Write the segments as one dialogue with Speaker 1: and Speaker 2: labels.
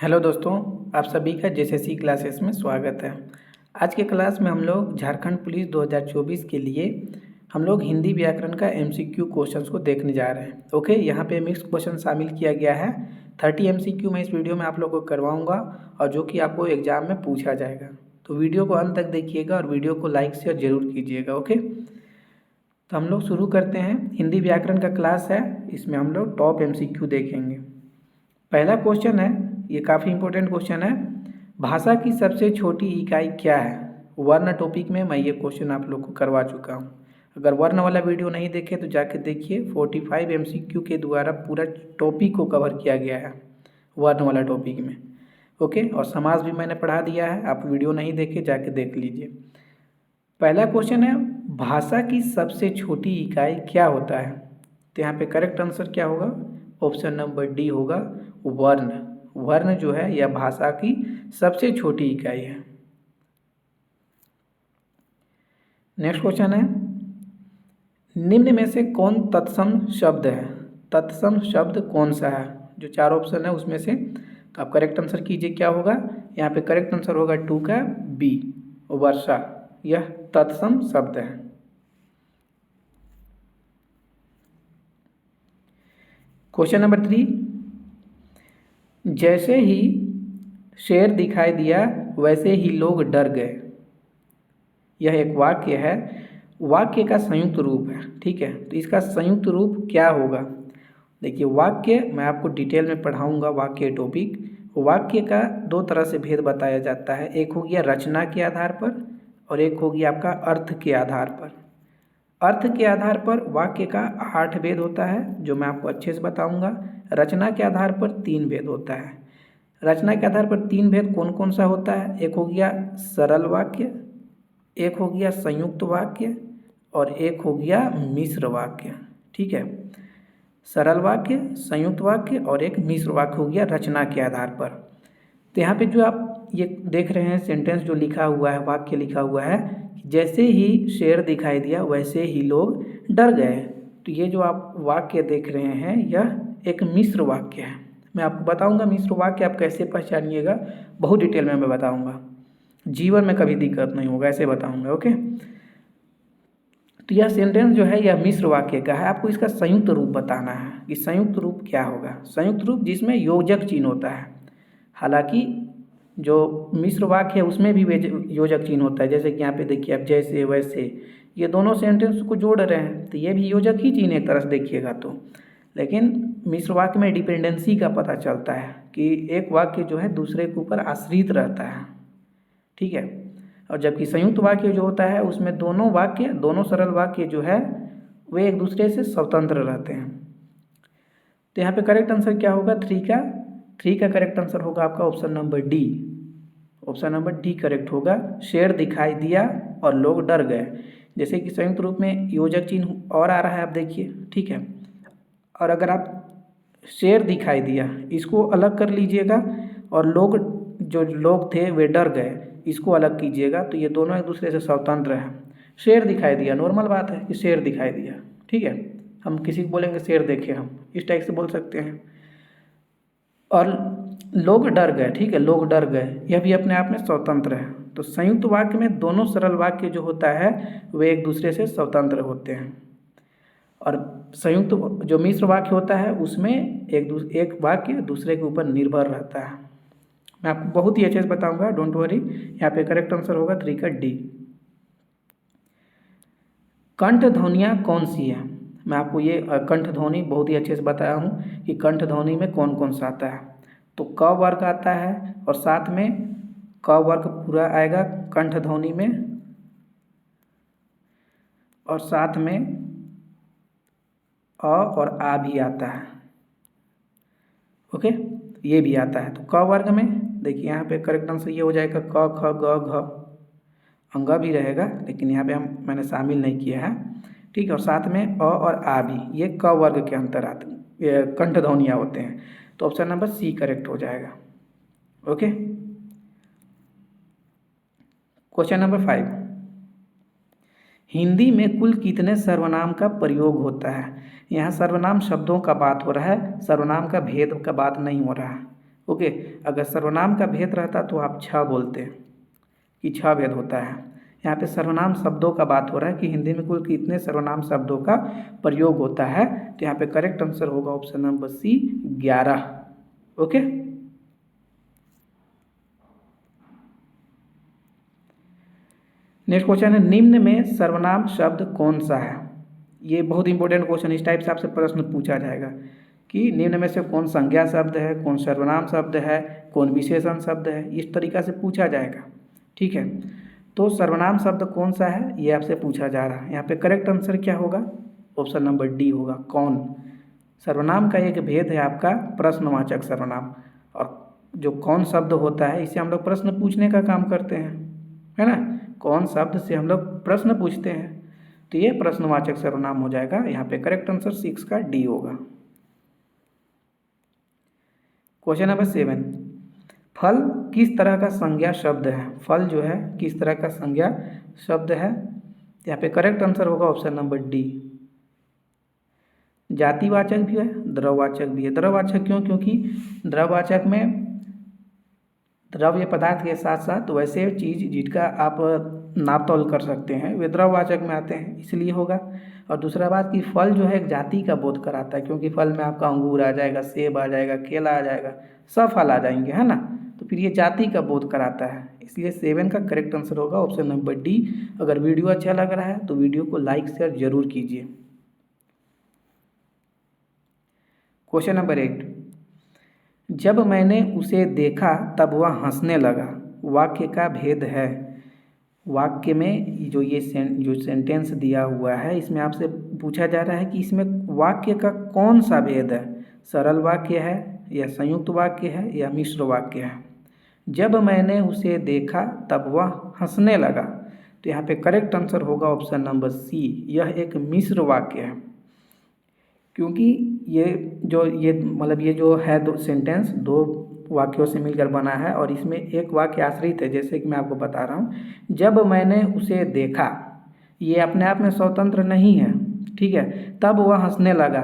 Speaker 1: Hello दोस्तों, आप सभी का जेएसएससी क्लासेस में स्वागत है। आज के क्लास में हम लोग झारखंड पुलिस 2024 के लिए हम लोग हिंदी व्याकरण का एमसीक्यू क्वेश्चंस को देखने जा रहे हैं। ओके, यहाँ पे मिक्स क्वेश्चन शामिल किया गया है। 30 एमसीक्यू मैं इस वीडियो में आप लोगों को करवाऊँगा और जो कि आपको एग्जाम में पूछा जाएगा। तो वीडियो को अंत तक देखिएगा और वीडियो को लाइक शेयर जरूर कीजिएगा। ओके, तो हम लोग शुरू करते हैं। हिंदी व्याकरण का क्लास है, इसमें हम लोग टॉप एमसीक्यू देखेंगे। पहला क्वेश्चन है, ये काफ़ी इंपॉर्टेंट क्वेश्चन है। भाषा की सबसे छोटी इकाई क्या है? वर्ण टॉपिक में मैं ये क्वेश्चन आप लोग को करवा चुका हूँ। अगर वर्ण वाला वीडियो नहीं देखे तो जाके देखिए। 45 एमसीक्यू के द्वारा पूरा टॉपिक को कवर किया गया है वर्ण वाला टॉपिक में। ओके, और समास भी मैंने पढ़ा दिया है, आप वीडियो नहीं देखे जाके देख लीजिए। पहला क्वेश्चन है, भाषा की सबसे छोटी इकाई क्या होता है? तो यहाँ पे करेक्ट आंसर क्या होगा? ऑप्शन नंबर डी होगा, वर्ण। वर्ण जो है यह भाषा की सबसे छोटी इकाई है। नेक्स्ट क्वेश्चन है, निम्न में से कौन तत्सम शब्द है? तत्सम शब्द कौन सा है? जो चार ऑप्शन है उसमें से, तो आप करेक्ट आंसर कीजिए क्या होगा। यहाँ पे करेक्ट आंसर होगा 2 का बी, वर्षा। यह तत्सम शब्द है। क्वेश्चन नंबर 3, जैसे ही शेर दिखाई दिया वैसे ही लोग डर गए। यह एक वाक्य है, वाक्य का संयुक्त रूप है। ठीक है, तो इसका संयुक्त रूप क्या होगा? देखिए, वाक्य मैं आपको डिटेल में पढ़ाऊंगा। वाक्य टॉपिक, वाक्य का दो तरह से भेद बताया जाता है। एक हो गया रचना के आधार पर और एक हो गया आपका अर्थ के आधार पर। अर्थ के आधार पर वाक्य का 8 भेद होता है, जो मैं आपको अच्छे से बताऊंगा। रचना के आधार पर 3 भेद होता है। रचना के आधार पर 3 भेद कौन कौन सा होता है? एक हो गया सरल वाक्य, एक हो गया संयुक्त वाक्य और एक हो गया मिश्र वाक्य। ठीक है, सरल वाक्य, संयुक्त वाक्य और एक मिश्र वाक्य हो गया रचना के आधार पर। तो यहाँ पे जो आप ये देख रहे हैं सेंटेंस जो लिखा हुआ है, वाक्य लिखा हुआ है, जैसे ही शेर दिखाई दिया वैसे ही लोग डर गए। तो ये जो आप वाक्य देख रहे हैं यह एक मिश्र वाक्य है। मैं आपको बताऊंगा मिश्र वाक्य आप कैसे पहचानिएगा, बहुत डिटेल में मैं बताऊंगा। जीवन में कभी दिक्कत नहीं होगा, ऐसे बताऊंगा। ओके, तो यह सेंटेंस जो है यह मिश्र वाक्य का है। आपको इसका संयुक्त रूप बताना है कि संयुक्त रूप क्या होगा। संयुक्त रूप जिसमें योजक चिन्ह होता है। हालांकि जो मिश्र वाक्य है उसमें भी योजक चिन्ह होता है। जैसे कि यहाँ पे देखिए आप, जैसे वैसे, ये दोनों सेंटेंस को जोड़ रहे हैं तो ये भी योजक ही चिन्ह एक तरह से देखिएगा तो। लेकिन मिश्र वाक्य में डिपेंडेंसी का पता चलता है कि एक वाक्य जो है दूसरे के ऊपर आश्रित रहता है। ठीक है, और जबकि संयुक्त वाक्य जो होता है उसमें दोनों वाक्य, दोनों सरल वाक्य जो है वे एक दूसरे से स्वतंत्र रहते हैं। तो यहाँ पे करेक्ट आंसर क्या होगा? 3 का करेक्ट आंसर होगा आपका option number D. Option number D correct होगा। शेर दिखाई दिया और लोग डर गए। जैसे कि संयुक्त रूप में योजक चिन्ह और आ रहा है, आप देखिए। ठीक है, और अगर आप शेर दिखाई दिया इसको अलग कर लीजिएगा और लोग, जो लोग थे वे डर गए, इसको अलग कीजिएगा, तो ये दोनों एक दूसरे से स्वतंत्र हैं। शेर दिखाई दिया, नॉर्मल बात है कि शेर दिखाई दिया। ठीक है, हम किसी को बोलेंगे शेर देखे, हम इस टाइप से बोल सकते हैं। और लोग डर गए, ठीक है, लोग डर गए, यह भी अपने आप में स्वतंत्र है। तो संयुक्त वाक्य में दोनों सरल वाक्य जो होता है वे एक दूसरे से स्वतंत्र होते हैं। और संयुक्त जो मिश्र वाक्य होता है उसमें एक वाक्य दूसरे के ऊपर निर्भर रहता है। मैं आपको बहुत ही अच्छे से बताऊंगा, डोंट वरी। यहाँ पे करेक्ट आंसर होगा 3 का डी। कंठ ध्वनियाँ कौन सी है? मैं आपको ये कंठ ध्वनि बहुत ही अच्छे से बताया हूँ कि कंठ ध्वनि में कौन कौन सा आता है। तो क वर्ग आता है और साथ में क वर्ग पूरा आएगा कंठ ध्वनि में, और साथ में अ और आ भी आता है। ओके, ये भी आता है। तो क वर्ग में देखिए यहाँ पे करेक्ट आंसर ये हो जाएगा क ख ग घ। अंगा भी रहेगा लेकिन यहाँ पे मैंने शामिल नहीं किया है। ठीक है, और साथ में अ और आ भी, ये क वर्ग के अंतर आते, कंठ ध्वनियाँ होते हैं। तो ऑप्शन नंबर सी करेक्ट हो जाएगा। ओके, क्वेश्चन नंबर 5, हिंदी में कुल कितने सर्वनाम का प्रयोग होता है? यहाँ सर्वनाम शब्दों का बात हो रहा है, सर्वनाम का भेद का बात नहीं हो रहा है। ओके, अगर सर्वनाम का भेद रहता तो आप छ बोलते कि छ भेद होता है। यहाँ पे सर्वनाम शब्दों का बात हो रहा है कि हिंदी में कुल कितने सर्वनाम शब्दों का प्रयोग होता है। तो यहाँ पे करेक्ट आंसर होगा option number C 11। Okay, next question है निम्न में सर्वनाम शब्द कौन सा है। ये बहुत इंपॉर्टेंट क्वेश्चन, इस टाइप से आपसे प्रश्न पूछा जाएगा कि निम्न में से कौन संज्ञा शब्द है, कौन सर्वनाम शब्द है, कौन विशेषण शब्द है, इस तरीका से पूछा जाएगा। ठीक है, तो सर्वनाम शब्द कौन सा है ये आपसे पूछा जा रहा है। यहाँ पे करेक्ट आंसर क्या होगा, ऑप्शन नंबर डी होगा कौन। सर्वनाम का एक भेद है आपका प्रश्नवाचक सर्वनाम, और जो कौन शब्द होता है इसे हम लोग प्रश्न पूछने का काम करते हैं, है ना। कौन शब्द से हम लोग प्रश्न पूछते हैं, तो ये प्रश्नवाचक सर्वनाम हो जाएगा। यहाँ पे करेक्ट आंसर 6 का डी होगा। क्वेश्चन नंबर 7, फल किस तरह का संज्ञा शब्द है। फल जो है किस तरह का संज्ञा शब्द है। यहाँ पे करेक्ट आंसर होगा ऑप्शन नंबर डी, जातिवाचक भी है, द्रववाचक भी है। द्रववाचक क्यों, क्योंकि द्रववाचक में द्रव्य पदार्थ के साथ साथ वैसे चीज़ जिसका आप नाप तौल कर सकते हैं वे द्रववाचक में आते हैं, इसलिए होगा। और दूसरा बात कि फल जो है एक जाति का बोध कराता है, क्योंकि फल में आपका अंगूर आ जाएगा, सेब आ जाएगा, केला आ जाएगा, सब फल आ जाएंगे, है ना। तो फिर ये जाति का बोध कराता है, इसलिए 7 का करेक्ट आंसर होगा ऑप्शन नंबर डी। अगर वीडियो अच्छा लग रहा है तो वीडियो को लाइक शेयर जरूर कीजिए। क्वेश्चन नंबर 8, जब मैंने उसे देखा तब वह हंसने लगा, वाक्य का भेद है। वाक्य में जो सेंटेंस दिया हुआ है इसमें आपसे पूछा जा रहा है कि इसमें वाक्य का कौन सा भेद है, सरल वाक्य है या संयुक्त वाक्य है या मिश्र वाक्य है। जब मैंने उसे देखा तब वह हंसने लगा, तो यहाँ पे करेक्ट आंसर होगा ऑप्शन नंबर सी, यह एक मिश्र वाक्य है। क्योंकि ये मतलब ये जो है दो सेंटेंस दो वाक्यों से मिलकर बना है, और इसमें एक वाक्य आश्रित है, जैसे कि मैं आपको बता रहा हूँ। जब मैंने उसे देखा, ये अपने आप में स्वतंत्र नहीं है, ठीक है। तब वह हंसने लगा,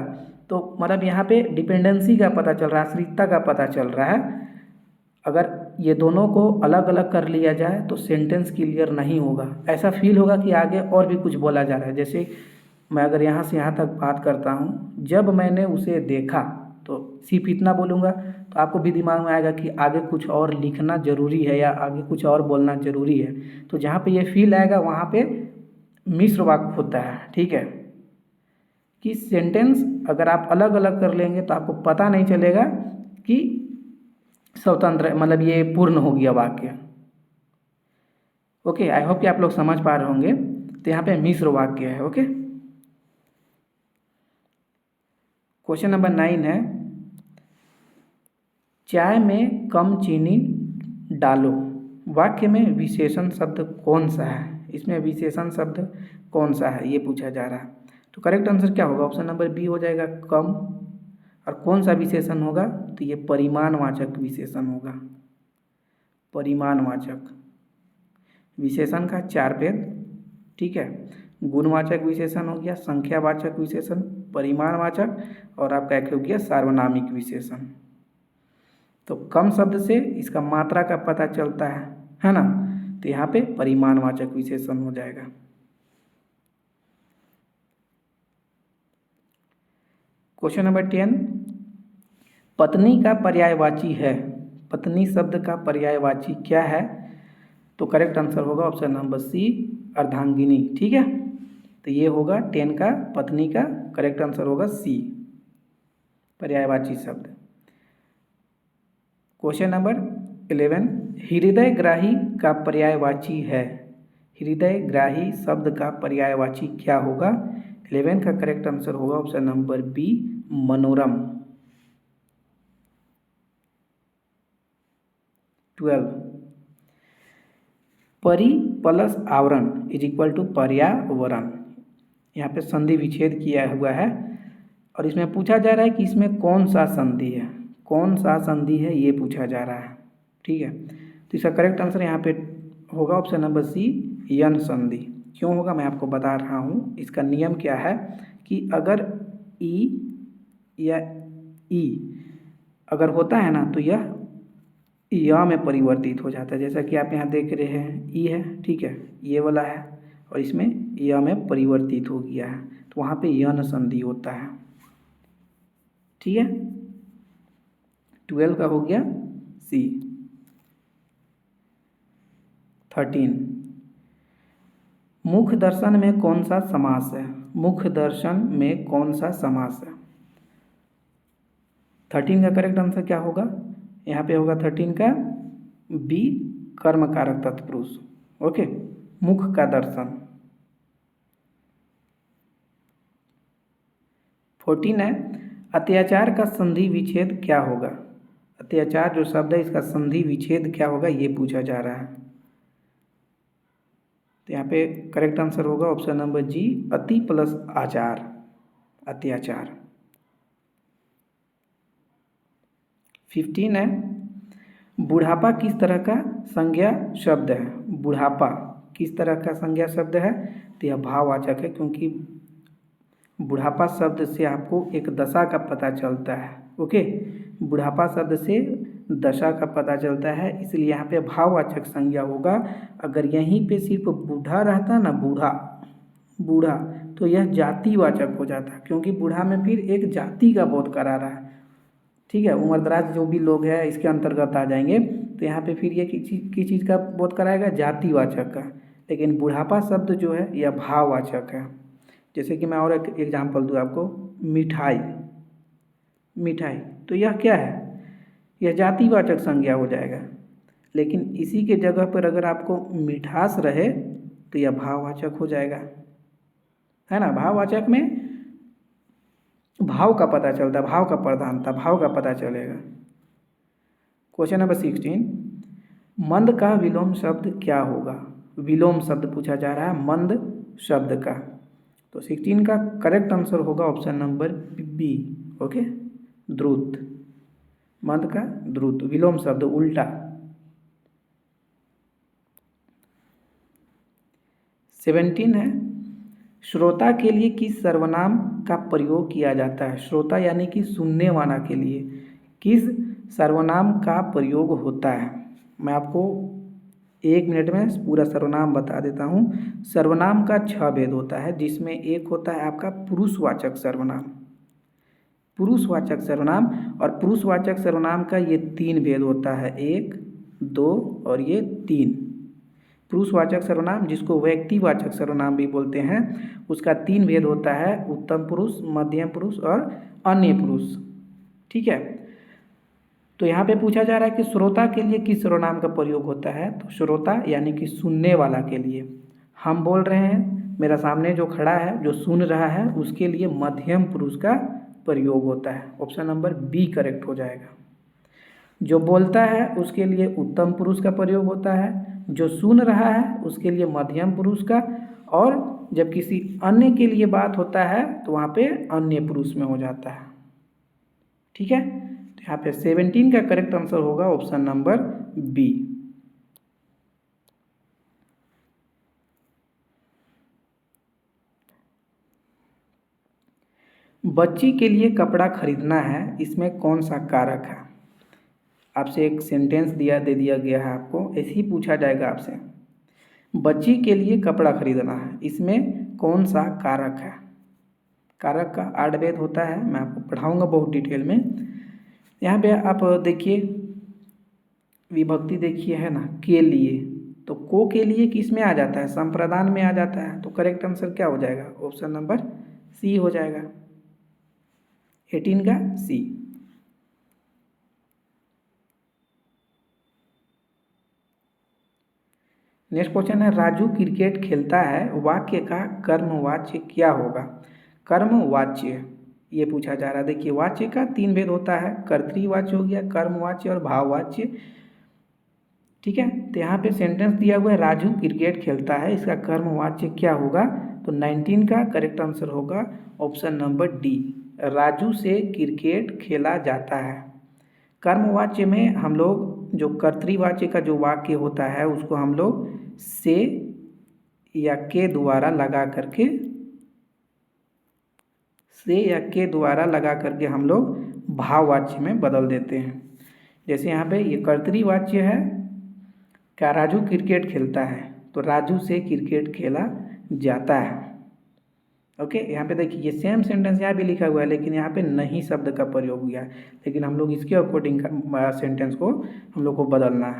Speaker 1: तो मतलब यहाँ पे डिपेंडेंसी का पता चल रहा है, आश्रितता का पता चल रहा है। अगर ये दोनों को अलग अलग कर लिया जाए तो सेंटेंस क्लियर नहीं होगा, ऐसा फील होगा कि आगे और भी कुछ बोला जा रहा है। जैसे मैं अगर यहाँ से यहाँ तक बात करता हूँ, जब मैंने उसे देखा, तो सिर्फ इतना बोलूँगा तो आपको भी दिमाग में आएगा कि आगे कुछ और लिखना ज़रूरी है या आगे कुछ और बोलना ज़रूरी है। तो जहाँ पे ये फील आएगा वहाँ पे मिश्र वाक्य होता है, ठीक है। कि सेंटेंस अगर आप अलग अलग कर लेंगे तो आपको पता नहीं चलेगा कि स्वतंत्र मतलब ये पूर्ण हो गया वाक्य। ओके, आई होप कि आप लोग समझ पा रहे होंगे। तो यहाँ पे मिश्र वाक्य है। ओके, क्वेश्चन नंबर 9 है, चाय में कम चीनी डालो, वाक्य में विशेषण शब्द कौन सा है। इसमें विशेषण शब्द कौन सा है ये पूछा जा रहा है। तो करेक्ट आंसर क्या होगा, ऑप्शन नंबर बी हो जाएगा कम। और कौन सा विशेषण होगा, तो ये परिमाणवाचक विशेषण होगा। परिमाणवाचक विशेषण का 4 भेद, ठीक है। गुणवाचक विशेषण हो गया, संख्यावाचक विशेषण, परिमाणवाचक, और आपका एक हो गया सार्वनामिक विशेषण। तो कम शब्द से इसका मात्रा का पता चलता है ना। तो यहाँ पे परिमाणवाचक विशेषण हो जाएगा। क्वेश्चन नंबर 10, पत्नी का पर्यायवाची है, पत्नी शब्द का पर्यायवाची क्या है। तो करेक्ट आंसर होगा ऑप्शन नंबर सी, अर्धांगिनी, ठीक है। तो ये होगा 10 का पत्नी का करेक्ट आंसर होगा सी, पर्यायवाची शब्द। क्वेश्चन नंबर 11, हृदयग्राही का पर्यायवाची है, हृदयग्राही शब्द का पर्यायवाची क्या होगा। 11 का करेक्ट आंसर होगा ऑप्शन नंबर बी, मनोरम। 12, परि प्लस आवरण इज इक्वल टू पर्यावरण। यहाँ पे संधि विच्छेद किया हुआ है, और इसमें पूछा जा रहा है कि इसमें कौन सा संधि है, कौन सा संधि है ये पूछा जा रहा है, ठीक है। तो इसका करेक्ट आंसर यहाँ पे होगा ऑप्शन नंबर सी, यन संधि। क्यों होगा मैं आपको बता रहा हूँ। इसका नियम क्या है कि अगर ई या ई अगर होता है ना, तो यह य में परिवर्तित हो जाता है। जैसा कि आप यहाँ देख रहे हैं ई है, ठीक है, ये वाला है और इसमें य में परिवर्तित हो गया है, तो वहाँ पे यन संधि होता है। ठीक है, 12 का हो गया सी। 13, मुख दर्शन में कौन सा समास है? मुख दर्शन में कौन सा समास है? 13 का करेक्ट आंसर क्या होगा? यहाँ पे होगा 13 का बी, कर्म कारक तत्पुरुष। ओके, मुख का दर्शन। 14 है, अत्याचार का संधि विच्छेद क्या होगा? अत्याचार जो शब्द है इसका संधि विच्छेद क्या होगा, ये पूछा जा रहा है। तो यहाँ पे करेक्ट आंसर होगा ऑप्शन नंबर जी, अति प्लस आचार, अत्याचार। 15 है, बुढ़ापा किस तरह का संज्ञा शब्द है? बुढ़ापा किस तरह का संज्ञा शब्द है? तो यह भाववाचक है, क्योंकि बुढ़ापा शब्द से आपको एक दशा का पता चलता है। ओके, बुढ़ापा शब्द से दशा का पता चलता है, इसलिए यहाँ पे भाववाचक संज्ञा होगा। अगर यहीं पे सिर्फ बूढ़ा रहता ना, बूढ़ा बूढ़ा, तो यह जातिवाचक हो जाता, क्योंकि बूढ़ा में फिर एक जाति का बोध करा रहा है। ठीक है, उम्रदराज जो भी लोग हैं इसके अंतर्गत आ जाएंगे, तो यहाँ पे फिर ये किस चीज़ का बोध कराएगा? जातिवाचक का। लेकिन बुढ़ापा शब्द जो है यह भाववाचक है। जैसे कि मैं और एक एग्जाम्पल दूँ आपको, मिठाई, मिठाई, तो यह क्या है? यह जातिवाचक संज्ञा हो जाएगा। लेकिन इसी के जगह पर अगर आपको मिठास रहे तो यह भाववाचक हो जाएगा, है ना। भाववाचक में भाव का पता चलता है, भाव का प्रधानता, भाव का पता चलेगा। क्वेश्चन नंबर 16, मंद का विलोम शब्द क्या होगा? विलोम शब्द पूछा जा रहा है मंद शब्द का। तो 16 का करेक्ट आंसर होगा ऑप्शन नंबर बी। ओके, द्रुत, मंद का द्रुत, विलोम शब्द उल्टा। 17 है, श्रोता के लिए किस सर्वनाम का प्रयोग किया जाता है? श्रोता यानी कि सुनने वाला के लिए किस सर्वनाम का प्रयोग होता है? मैं आपको 1 मिनट में पूरा सर्वनाम बता देता हूँ। सर्वनाम का 6 भेद होता है, जिसमें एक होता है आपका पुरुषवाचक सर्वनाम। पुरुषवाचक सर्वनाम, और पुरुषवाचक सर्वनाम का ये 3 भेद होता है, 1, 2 और ये 3। पुरुषवाचक सर्वनाम, जिसको व्यक्तिवाचक सर्वनाम भी बोलते हैं, उसका 3 भेद होता है, उत्तम पुरुष, मध्यम पुरुष और अन्य पुरुष। ठीक है, तो यहाँ पे पूछा जा रहा है कि श्रोता के लिए किस सर्वनाम का प्रयोग होता है? तो श्रोता यानी कि सुनने वाला के लिए। हम बोल रहे हैं, मेरा सामने जो खड़ा है जो सुन रहा है उसके लिए मध्यम पुरुष का प्रयोग होता है। ऑप्शन नंबर बी करेक्ट हो जाएगा। जो बोलता है उसके लिए उत्तम पुरुष का प्रयोग होता है, जो सुन रहा है उसके लिए मध्यम पुरुष का, और जब किसी अन्य के लिए बात होता है तो वहाँ पे अन्य पुरुष में हो जाता है। ठीक है, तो यहाँ पे 17 का करेक्ट आंसर होगा ऑप्शन नंबर बी। बच्ची के लिए कपड़ा खरीदना है, इसमें कौन सा कारक है? आपसे एक सेंटेंस दे दिया गया है, आपको ऐसे ही पूछा जाएगा आपसे। बच्ची के लिए कपड़ा खरीदना है, इसमें कौन सा कारक है? कारक का 8 भेद होता है, मैं आपको पढ़ाऊंगा बहुत डिटेल में। यहाँ पे आप देखिए, विभक्ति देखिए है ना, के लिए, तो को के लिए किस में आ जाता है? संप्रदान में आ जाता है। तो करेक्ट आंसर क्या हो जाएगा? ऑप्शन नंबर सी हो जाएगा, 18 का सी। नेक्स्ट क्वेश्चन है, राजू क्रिकेट खेलता है, वाक्य का कर्मवाच्य क्या होगा? कर्मवाच्य ये पूछा जा रहा है। देखिए, वाच्य का 3 भेद होता है, कर्तृवाच्य हो गया, कर्मवाच्य और भाववाच्य। ठीक है, तो यहाँ पे सेंटेंस दिया हुआ है, राजू क्रिकेट खेलता है, इसका कर्मवाच्य क्या होगा? तो 19 का करेक्ट आंसर होगा ऑप्शन नंबर डी, राजू से क्रिकेट खेला जाता है। कर्मवाच्य में हम लोग जो कर्तृवाच्य का जो वाक्य होता है उसको हम लोग से या के द्वारा लगा करके, से या के द्वारा लगा करके हम लोग भाववाच्य में बदल देते हैं। जैसे यहाँ पे ये कर्तरी है, क्या राजू क्रिकेट खेलता है, तो राजू से क्रिकेट खेला जाता है। ओके, यहाँ पे देखिए ये सेम सेंटेंस यहाँ भी लिखा हुआ है, लेकिन यहाँ पे नहीं शब्द का प्रयोग हुआ है, लेकिन हम लोग इसके अकॉर्डिंग सेंटेंस को हम लोग को बदलना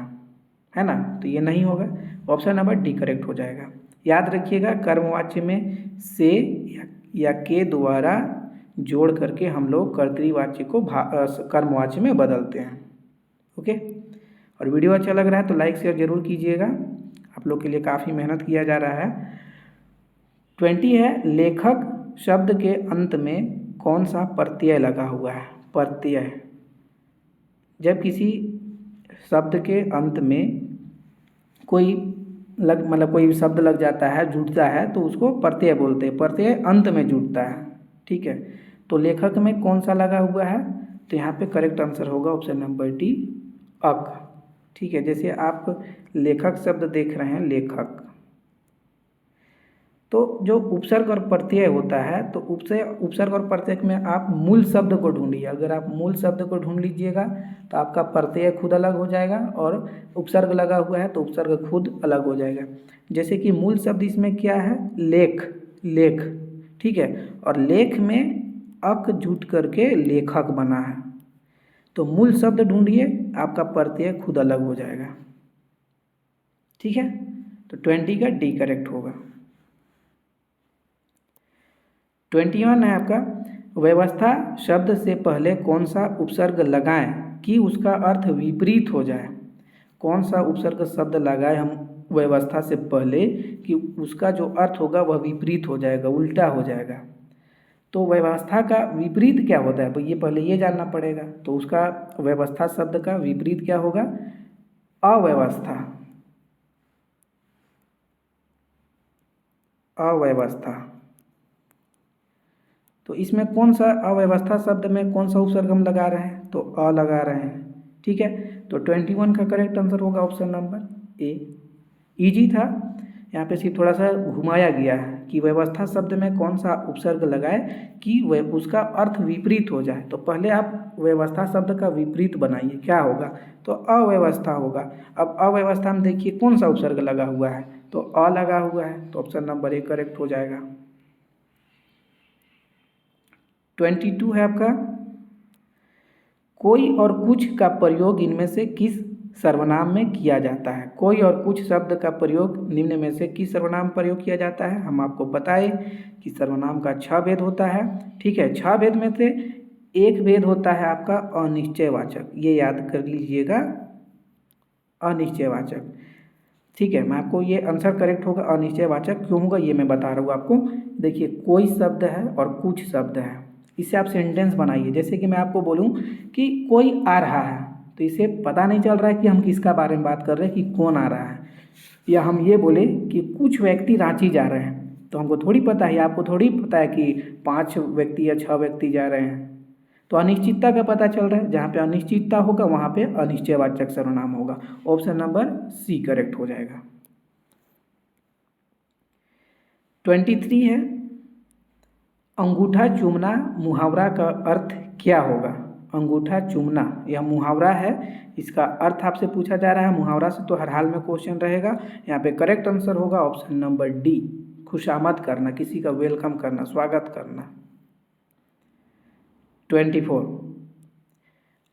Speaker 1: है ना, तो ये नहीं होगा। ऑप्शन नंबर डी करेक्ट हो जाएगा। याद रखिएगा, कर्मवाच्य में से या के द्वारा जोड़ करके हम लोग कर्तरीवाच्य को कर्मवाच्य में बदलते हैं। ओके, और वीडियो अच्छा लग रहा है तो लाइक शेयर जरूर कीजिएगा, आप लोग के लिए काफ़ी मेहनत किया जा रहा है। 20 है, लेखक शब्द के अंत में कौन सा प्रत्यय लगा हुआ है। प्रत्यय, जब किसी शब्द के अंत में कोई कोई शब्द लग जाता है, जुड़ता है, तो उसको प्रत्यय बोलते हैं। प्रत्यय अंत में जुड़ता है, ठीक है। तो लेखक में कौन सा लगा हुआ है, तो यहाँ पे करेक्ट आंसर होगा ऑप्शन नंबर डी, अक, ठीक है। जैसे आप लेखक शब्द देख रहे हैं, लेखक, तो जो उपसर्ग और प्रत्यय होता है, तो उपसर्ग और प्रत्यय में आप मूल शब्द को ढूंढिए। अगर आप मूल शब्द को ढूंढ लीजिएगा तो आपका प्रत्यय खुद अलग हो जाएगा, और उपसर्ग लगा हुआ है तो उपसर्ग खुद अलग हो जाएगा। जैसे कि मूल शब्द इसमें क्या है, लेख, लेख, ठीक है, और लेख में अक जुट करके लेखक बना है, तो मूल शब्द ढूंढिए, आपका प्रत्यय खुद अलग हो जाएगा, ठीक है। तो 20 का डी करेक्ट होगा। 21 है आपका, व्यवस्था शब्द से पहले कौन सा उपसर्ग लगाएं कि उसका अर्थ विपरीत हो जाए। कौन सा उपसर्ग शब्द लगाए हम व्यवस्था से पहले कि उसका जो अर्थ होगा वह विपरीत हो जाएगा, उल्टा हो जाएगा। तो व्यवस्था का विपरीत क्या होता है, तो ये पहले ये जानना पड़ेगा। तो उसका व्यवस्था शब्द का विपरीत क्या होगा, अव्यवस्था, अव्यवस्था। तो इसमें कौन सा अव्यवस्था शब्द में कौन सा उपसर्ग हम लगा रहे हैं, तो अ लगा रहे हैं, ठीक है। तो 21 का करेक्ट आंसर होगा ऑप्शन नंबर ए। इजी था, यहाँ पे सिर्फ थोड़ा सा घुमाया गया है कि व्यवस्था शब्द में कौन सा उपसर्ग लगाए कि वह उसका अर्थ विपरीत हो जाए। तो पहले आप व्यवस्था शब्द का विपरीत बनाइए, क्या होगा, तो अव्यवस्था होगा। अब अव्यवस्था में देखिए कौन सा उपसर्ग लगा हुआ है, तो अ लगा हुआ है, तो ऑप्शन नंबर ए करेक्ट हो जाएगा। 22 है आपका, कोई और कुछ का प्रयोग इनमें से किस सर्वनाम में किया जाता है। कोई और कुछ शब्द का प्रयोग निम्न में से किस सर्वनाम प्रयोग किया जाता है। हम आपको बताएं कि सर्वनाम का 6 भेद होता है, ठीक है। 6 भेद में से एक भेद होता है आपका अनिश्चयवाचक, ये याद कर लीजिएगा, अनिश्चयवाचक, ठीक है। मैं आपको ये आंसर करेक्ट होगा, अनिश्चयवाचक क्यों होगा ये मैं बता रहा हूँ आपको। देखिए, कोई शब्द है और कुछ शब्द है, इससे आप सेंटेंस बनाइए। जैसे कि मैं आपको बोलूं कि कोई आ रहा है, तो इसे पता नहीं चल रहा है कि हम किसका बारे में बात कर रहे हैं, कि कौन आ रहा है। या हम ये बोले कि कुछ व्यक्ति रांची जा रहे हैं, तो हमको थोड़ी पता है, आपको थोड़ी पता है कि 5 व्यक्ति या 6 व्यक्ति जा रहे हैं। तो अनिश्चितता का पता चल रहा है, जहाँ पे अनिश्चितता होगा वहाँ पे अनिश्चयवाचक सर्वनाम होगा। ऑप्शन नंबर सी करेक्ट हो जाएगा। 23 है, अंगूठा चूमना मुहावरा का अर्थ क्या होगा। अंगूठा चूमना यह मुहावरा है, इसका अर्थ आपसे पूछा जा रहा है। मुहावरा से तो हर हाल में क्वेश्चन रहेगा। यहाँ पे करेक्ट आंसर होगा ऑप्शन नंबर डी, खुशामद करना, किसी का वेलकम करना, स्वागत करना। 24,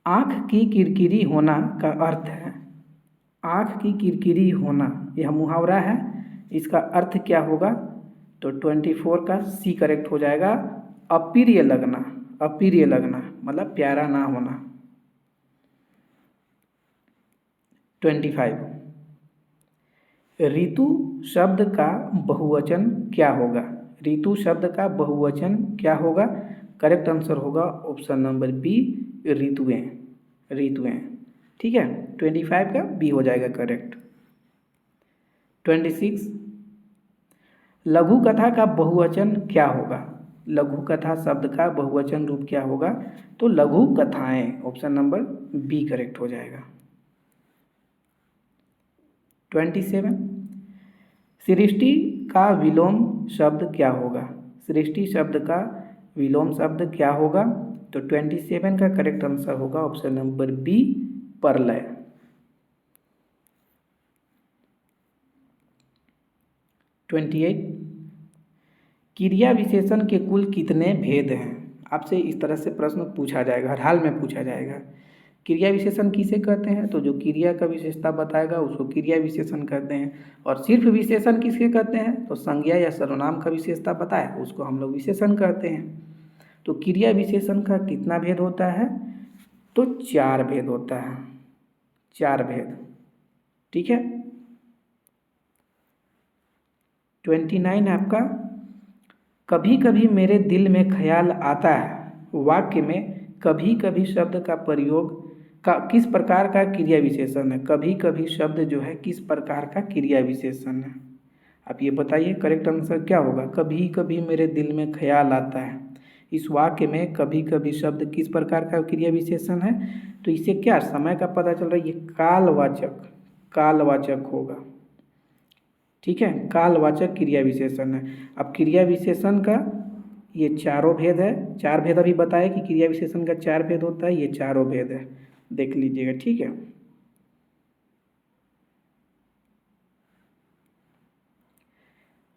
Speaker 1: आँख की किरकिरी होना का अर्थ है। आँख की किरकिरी होना यह मुहावरा है, इसका अर्थ क्या होगा, तो 24 का सी करेक्ट हो जाएगा, अप्रिय लगना, अप्रिय लगना मतलब प्यारा ना होना। 25, ऋतु शब्द का बहुवचन क्या होगा। ऋतु शब्द का बहुवचन क्या होगा, करेक्ट आंसर होगा ऑप्शन नंबर बी, ऋतुएं, ऋतुएं, ठीक है। 25 का बी हो जाएगा करेक्ट। 26, लघु कथा का बहुवचन क्या होगा। लघु कथा शब्द का बहुवचन रूप क्या होगा, तो लघु कथाएं, ऑप्शन नंबर बी करेक्ट हो जाएगा। 27, सृष्टि का विलोम शब्द क्या होगा। सृष्टि शब्द का विलोम शब्द क्या होगा, तो 27 का करेक्ट आंसर होगा ऑप्शन नंबर बी, प्रलय। 28 क्रिया विशेषण के कुल कितने भेद हैं। आपसे इस तरह से प्रश्न पूछा जाएगा, हर हाल में पूछा जाएगा। क्रिया विशेषण किसे कहते हैं, तो जो क्रिया का विशेषता बताएगा उसको क्रिया विशेषण कहते हैं। और सिर्फ विशेषण किसके कहते हैं, तो संज्ञा या सर्वनाम का विशेषता बताए उसको हम लोग विशेषण कहते हैं। तो क्रिया विशेषण का कितना भेद होता है, तो 4 भेद होता है, 4 भेद। ठीक है। 29 आपका, कभी कभी मेरे दिल में ख्याल आता है। वाक्य में कभी कभी शब्द का प्रयोग का किस प्रकार का क्रिया विशेषण है। कभी कभी शब्द जो है किस प्रकार का क्रिया विशेषण है, आप ये बताइए। करेक्ट आंसर क्या होगा, कभी कभी मेरे दिल में ख्याल आता है। इस वाक्य में कभी कभी शब्द किस प्रकार का क्रिया विशेषण है, तो इससे क्या समय का पता चल रहा है, ये कालवाचक, कालवाचक होगा। ठीक है, कालवाचक क्रिया विशेषण है। अब क्रिया विशेषण का ये चारों भेद है, 4 भेद अभी बताया कि क्रिया विशेषण का 4 भेद होता है, ये चारों भेद है, देख लीजिएगा। ठीक है।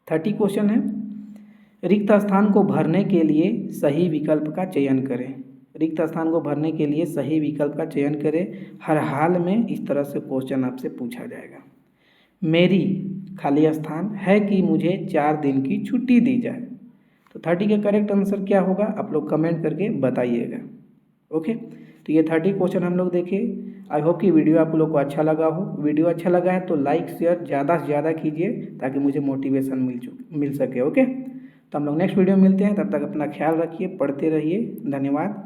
Speaker 1: 30 क्वेश्चन है, रिक्त स्थान को भरने के लिए सही विकल्प का चयन करें। रिक्त स्थान को भरने के लिए सही विकल्प का चयन करें। हर हाल में इस तरह से क्वेश्चन आपसे पूछा जाएगा। मेरी खाली स्थान है कि मुझे 4 दिन की छुट्टी दी जाए। तो 30 का करेक्ट आंसर क्या होगा, आप लोग कमेंट करके बताइएगा। ओके, तो ये 30 क्वेश्चन हम लोग देखे। आई होप कि वीडियो आप लोग को अच्छा लगा हो। वीडियो अच्छा लगा है तो लाइक शेयर ज़्यादा से ज़्यादा कीजिए ताकि मुझे मोटिवेशन मिल सके। ओके, तो हम लोग नेक्स्ट वीडियो में मिलते हैं, तब तक अपना ख्याल रखिए, पढ़ते रहिए। धन्यवाद।